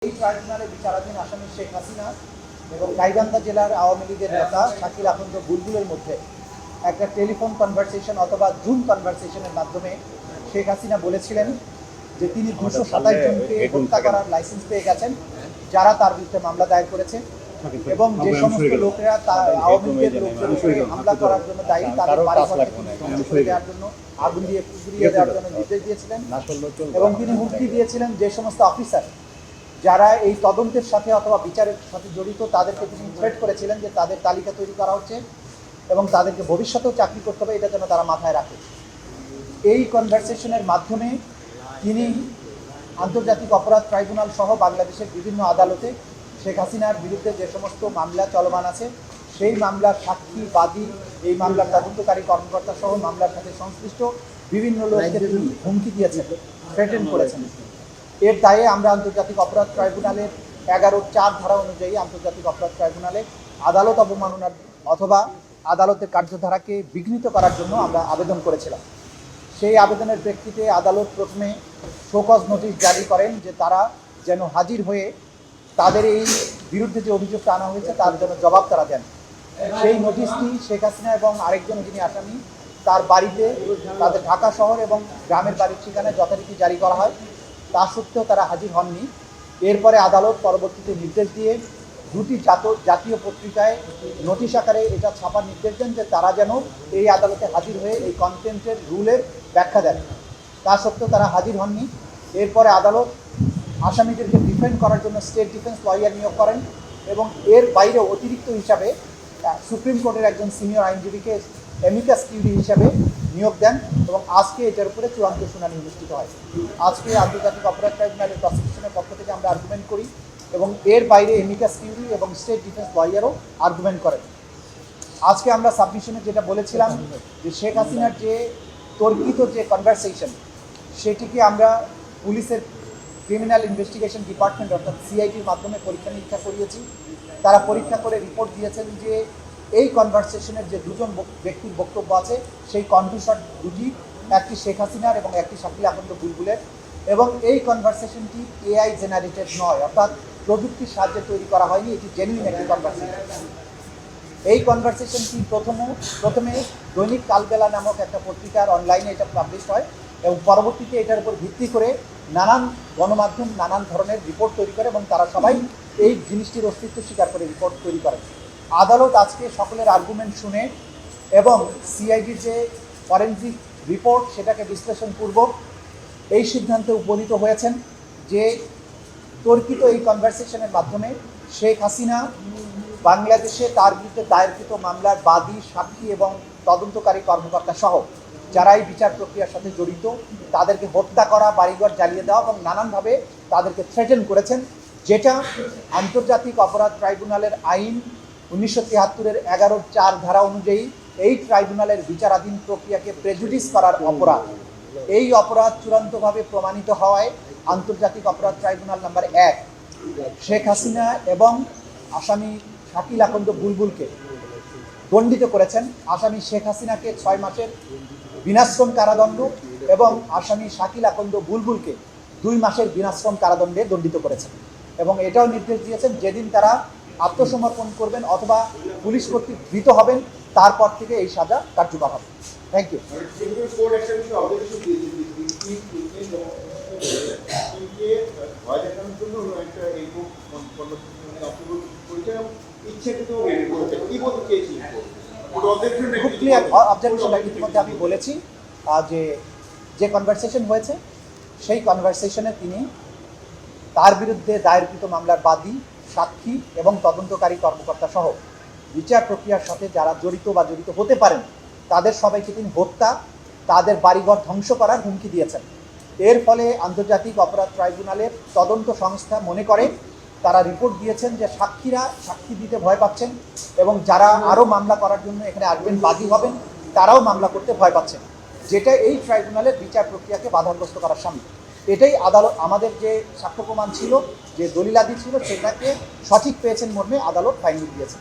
এই ট্রাইব্যুনালে বিচারাধীন আসামি শেখ হাসিনা এবং গাইবান্ধা জেলার আওয়ামী লীগের নেতা শাকিল আখন্দ বুলবুলের মধ্যে একটা টেলিফোন কনভারসেশন অথবা জুম কনভারসেশনের মাধ্যমে শেখ হাসিনা বলেছিলেন যে তিনি 227 জনকে হত্যা করার লাইসেন্স পেয়ে গেছেন যারা তার বিরুদ্ধে মামলা দায়ের করেছে এবং যে সমস্ত লোকেরা আওয়ামী লীগের লোকদের উপরে হামলা করার জন্য দায়ী তাদের বাড়িঘর থেকে দেওয়ার জন্য আগুন দিয়ে পুড়িয়ে দেওয়ার জন্য নির্দেশ দিয়েছিলেন এবং তিনি হুমকি দিয়েছিলেন যে সমস্ত অফিসার যারা এই তদন্তের সাথে অথবা বিচারের সাথে জড়িত তাদেরকে তিনি থ্রেট করেছিলেন যে তাদের তালিকা তৈরি করা হচ্ছে এবং তাদেরকে ভবিষ্যতেও চাকরি করতে হবে এটা যেন তারা মাথায় রাখে। এই কনভারসেশনের মাধ্যমে তিনি আন্তর্জাতিক অপরাধ ট্রাইব্যুনাল সহ বাংলাদেশের বিভিন্ন আদালতে শেখ হাসিনার বিরুদ্ধে যে সমস্ত মামলা চলমান আছে সেই মামলার সাক্ষী বাদী এই মামলার তদন্তকারী কর্মকর্তা সহ মামলার সাথে সংশ্লিষ্ট বিভিন্ন লোকদের হুমকি দিয়েছেন, থ্রেটেন করেছেন। এর দায়ে আমরা আন্তর্জাতিক অপরাধ ট্রাইব্যুনালের 11(4) ধারা অনুযায়ী আন্তর্জাতিক অপরাধ ট্রাইব্যুনালে আদালত অবমাননার অথবা আদালতের কার্যধারাকে বিঘ্নিত করার জন্য আমরা আবেদন করেছিলাম। সেই আবেদনের প্রেক্ষিতে আদালত প্রথমে শোকজ নোটিশ জারি করেন যে তারা যেন হাজির হয়ে তাদের এই বিরুদ্ধে যে অভিযোগটা আনা হয়েছে তার জন্য জবাব তারা দেন। সেই নোটিশটি শেখ হাসিনা এবং আরেকজন যিনি আসামি তার বাড়িতে তাদের ঢাকা শহর এবং গ্রামের বাড়ির ঠিকানায় যথারীতি জারি করা হয়, তা সত্ত্বেও তারা হাজির হননি। এরপরে আদালত পরবর্তীতে নির্দেশ দিয়ে দুটি জাতীয় পত্রিকায় নোটিশ আকারে এটা ছাপার নির্দেশ দেন যে তারা যেন এই আদালতে হাজির হয়ে এই কন্টেন্টের রুলের ব্যাখ্যা দেন। তা সত্ত্বেও তারা হাজির হননি। এরপরে আদালত আসামিদেরকে ডিফেন্ড করার জন্য স্টেট ডিফেন্স লয়ার নিয়োগ করেন এবং এর বাইরেও অতিরিক্ত হিসাবে সুপ্রিম কোর্টের একজন সিনিয়র আইনজীবীকে অ্যামিকাস কিউরি হিসাবে নিয়োগ দেন এবং আজকে এটার উপরে চূড়ান্ত শুনানি অনুষ্ঠিত হয়। আজকে আন্তর্জাতিক অপরাধ ট্রাইব্যুনালের প্রসিকিউশনের পক্ষ থেকে আমরা আর্গুমেন্ট করি এবং এর বাইরে অ্যামিকাস কিউরি এবং স্টেট ডিফেন্স লয়ারও আর্গুমেন্ট করেন। আজকে আমরা সাবমিশনে যেটা বলেছিলাম যে শেখ হাসিনার যে তর্কিত যে কনভারসেশন সেটিকে আমরা পুলিশের ক্রিমিনাল ইনভেস্টিগেশন ডিপার্টমেন্ট অর্থাৎ সিআইডির মাধ্যমে পরীক্ষা নিরীক্ষা করিয়েছি। তারা পরীক্ষা করে রিপোর্ট দিয়েছেন যে এই কনভারসেশনের যে দুজন ব্যক্তির বক্তব্য আছে সেই কণ্ঠস্বর দুটি, একটি শেখ হাসিনার এবং একটি শাকিল আখন্দ বুলবুলের, এবং এই কনভারসেশনটি এআই জেনারেটেড নয়, অর্থাৎ প্রযুক্তির সাহায্যে তৈরি করা হয়নি, এটি জেনুইন একটি কনভারসেশন। এই কনভারসেশনটি প্রথমে দৈনিক কালবেলা নামক একটা পত্রিকার অনলাইনে এটা পাবলিশ হয় এবং পরবর্তীতে এটার উপর ভিত্তি করে নানান গণমাধ্যম নানান ধরনের রিপোর্ট তৈরি করে এবং তারা সবাই এই জিনিসটির অস্তিত্ব স্বীকার করে রিপোর্ট তৈরি করে। আদালত আজকে সকলের আর্গুমেন্ট শুনে এবং সিআইডির যে ফরেনসিক রিপোর্ট সেটাকে বিশ্লেষণপূর্বক এই সিদ্ধান্তে উপনীত হয়েছেন যে তর্কিত এই কনভারসেশনের মাধ্যমে শেখ হাসিনা বাংলাদেশে তার বিরুদ্ধে দায়েরকৃত মামলার বাদী, সাক্ষী এবং তদন্তকারী কর্মকর্তা সহ যারা এই বিচার প্রক্রিয়ার সাথে জড়িত তাদেরকে হত্যা করা, বাড়িঘর জ্বালিয়ে দেওয়া এবং নানানভাবে তাদেরকে থ্রেটেন করেছেন, যেটা আন্তর্জাতিক অপরাধ ট্রাইব্যুনালের আইন 1973-এর 11(4) ধারা অনুযায়ী এই ট্রাইব্যুনালের বিচারাধীন প্রক্রিয়াকে প্রেজুডিস করার অপরাধ। এই অপরাধ চূড়ান্তভাবে প্রমাণিত হওয়ায় আন্তর্জাতিক অপরাধ ট্রাইব্যুনাল নাম্বার 1 শেখ হাসিনা এবং আসামি শাকিল আখন্দ বুলবুলকে দণ্ডিত করেছেন। আসামি শেখ হাসিনাকে 6 মাসের বিনাশ্রম কারাদণ্ড এবং আসামি শাকিল আখন্দ বুলবুলকে 2 মাসের বিনাশ্রম কারাদণ্ডে দণ্ডিত করেছেন এবং এটাও নির্দেশ দিয়েছেন যেদিন তারা আত্মসমর্পণ করবেন অথবা পুলিশ কর্তৃক ধৃত হবেন তারপর থেকে এই সাজা কার্যকর হবে। Thank you. খুব ক্লিয়ার অবজারভেশন ইতিমধ্যে আমি বলেছি যে কনভারসেশন হয়েছে সেই কনভারসেশনে তিনি তার বিরুদ্ধে দায়েরকৃত মামলার বাদী, সাক্ষী এবং তদন্তকারী কর্মকর্তা সহ বিচার প্রক্রিয়ার সাথে যারা জড়িত বা জড়িত হতে পারেন তাদের সবাইকে তিনি হত্যা, তাদের বাড়িঘর ধ্বংস করার হুমকি দিয়েছেন। এর ফলে আন্তর্জাতিক অপরাধ ট্রাইব্যুনালের তদন্ত সংস্থা মনে করে, তারা রিপোর্ট দিয়েছেন যে সাক্ষীরা সাক্ষী দিতে ভয় পাচ্ছেন এবং যারা আরও মামলা করার জন্য এখানে আসবেন বাদী হবেন তারাও মামলা করতে ভয় পাচ্ছেন, যেটা এই ট্রাইব্যুনালের বিচার প্রক্রিয়াকে বাধাগ্রস্ত করার সামিল। এটাই আদালত আমাদের যে সাক্ষ্য প্রমাণ ছিল, যে দলিলাদি ছিল সেটাকে সঠিক পেয়েছেন মর্মে আদালত ফাইনাল দিয়েছে।